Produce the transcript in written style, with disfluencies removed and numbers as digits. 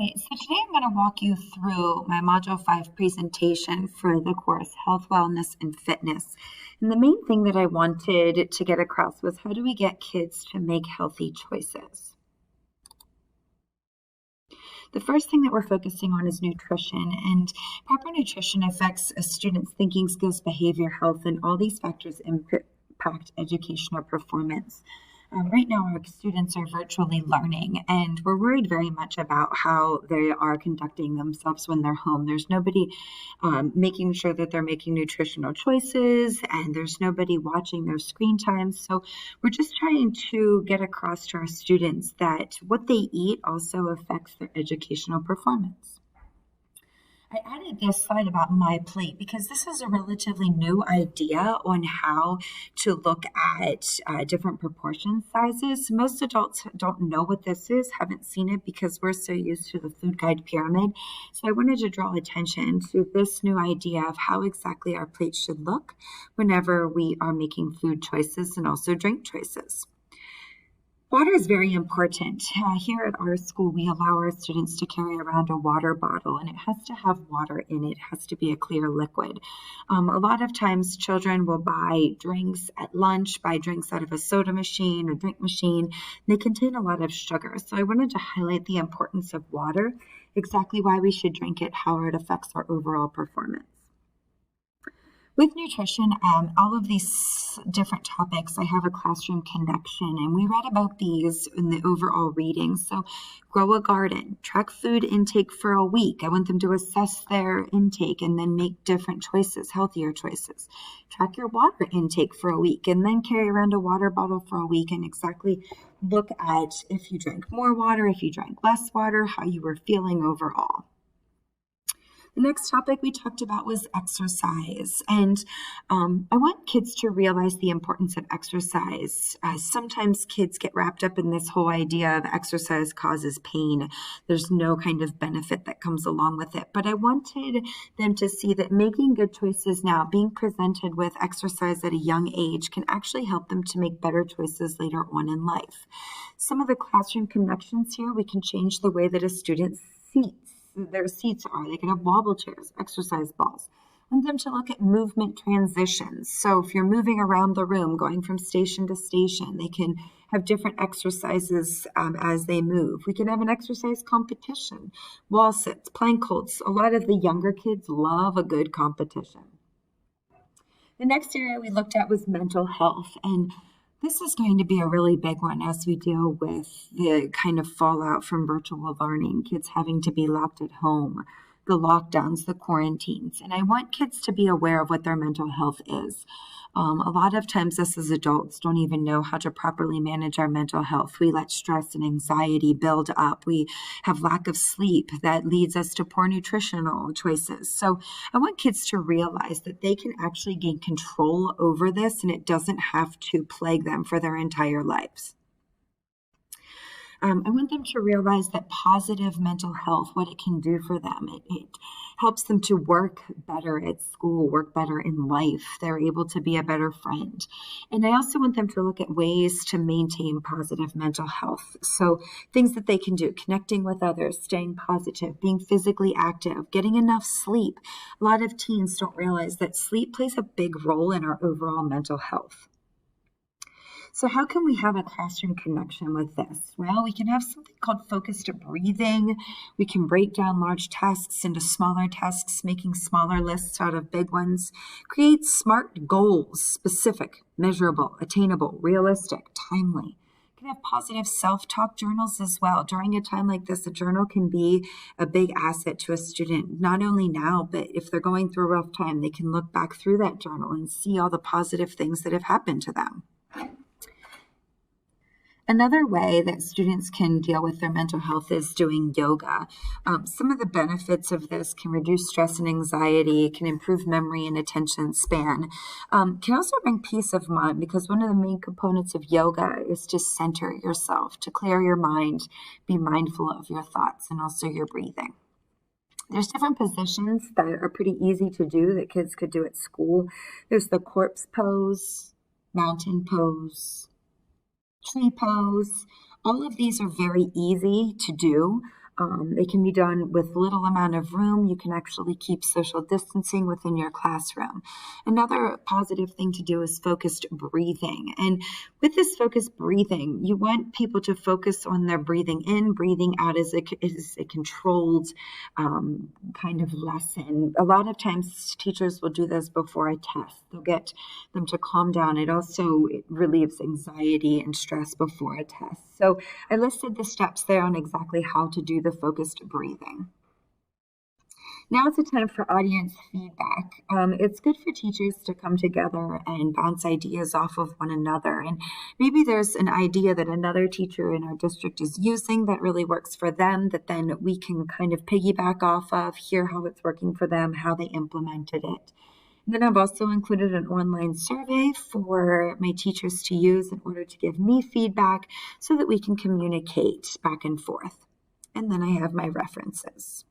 right, so today I'm going to walk you through my Module 5 presentation for the course Health, Wellness, and Fitness. And the main thing that I wanted to get across was how do we get kids to make healthy choices? The first thing that we're focusing on is nutrition, and proper nutrition affects a student's thinking, skills, behavior, health, and all these factors impact educational performance. Right now, our students are virtually learning, and we're worried very much about how they are conducting themselves when they're home. There's nobody making sure that they're making nutritional choices, and there's nobody watching their screen time. So we're just trying to get across to our students that what they eat also affects their educational performance. I added this slide about My Plate because this is a relatively new idea on how to look at different proportion sizes. Most adults don't know what this is, haven't seen it because we're so used to the food guide pyramid. So I wanted to draw attention to this new idea of how exactly our plate should look whenever we are making food choices and also drink choices. Water is very important. Here at our school, we allow our students to carry around a water bottle, and it has to have water in it. It has to be a clear liquid. A lot of times, children will buy drinks at lunch, buy drinks out of a soda machine or drink machine. They contain a lot of sugar. So I wanted to highlight the importance of water, exactly why we should drink it, how it affects our overall performance. With nutrition, all of these different topics, I have a classroom connection, and we read about these in the overall reading. So grow a garden, track food intake for a week. I want them to assess their intake and then make different choices, healthier choices. Track your water intake for a week and then carry around a water bottle for a week and exactly look at if you drank more water, if you drank less water, how you were feeling overall. The next topic we talked about was exercise, and I want kids to realize the importance of exercise. Sometimes kids get wrapped up in this whole idea of exercise causes pain. There's no kind of benefit that comes along with it, but I wanted them to see that making good choices now, being presented with exercise at a young age, can actually help them to make better choices later on in life. Some of the classroom connections here, we can change the way that a student their seats are. They can have wobble chairs, exercise balls. I want them to look at movement transitions. So if you're moving around the room, going from station to station, they can have different exercises as they move. We can have an exercise competition, wall sits, plank holds. A lot of the younger kids love a good competition. The next area we looked at was mental health, and this is going to be a really big one as we deal with the kind of fallout from virtual learning, kids having to be locked at home, the lockdowns, the quarantines. And I want kids to be aware of what their mental health is. A lot of times us as adults don't even know how to properly manage our mental health. We let stress and anxiety build up. We have lack of sleep that leads us to poor nutritional choices. So I want kids to realize that they can actually gain control over this and it doesn't have to plague them for their entire lives. I want them to realize that positive mental health, what it can do for them. It helps them to work better at school, work better in life. They're able to be a better friend. And I also want them to look at ways to maintain positive mental health. So things that they can do, connecting with others, staying positive, being physically active, getting enough sleep. A lot of teens don't realize that sleep plays a big role in our overall mental health. So how can we have a classroom connection with this? Well, we can have something called focused breathing. We can break down large tasks into smaller tasks, making smaller lists out of big ones. Create SMART goals, specific, measurable, attainable, realistic, timely. You can have positive self-talk journals as well. During a time like this, a journal can be a big asset to a student, not only now, but if they're going through a rough time, they can look back through that journal and see all the positive things that have happened to them. Another way that students can deal with their mental health is doing yoga. Some of the benefits of this can reduce stress and anxiety, can improve memory and attention span, can also bring peace of mind because one of the main components of yoga is to center yourself, to clear your mind, be mindful of your thoughts and also your breathing. There's different positions that are pretty easy to do that kids could do at school. There's the corpse pose, mountain pose, tree pose. All of these are very easy to do. It can be done with little amount of room. You can actually keep social distancing within your classroom. Another positive thing to do is focused breathing. And with this focused breathing, you want people to focus on their breathing in, breathing out as a controlled kind of lesson. A lot of times teachers will do this before a test. They'll get them to calm down. It relieves anxiety and stress before a test. So I listed the steps there on exactly how to do the focused breathing. Now it's a time for audience feedback. It's good for teachers to come together and bounce ideas off of one another. And maybe there's an idea that another teacher in our district is using that really works for them, that then we can kind of piggyback off of, hear how it's working for them, how they implemented it. And then I've also included an online survey for my teachers to use in order to give me feedback so that we can communicate back and forth. And then I have my references.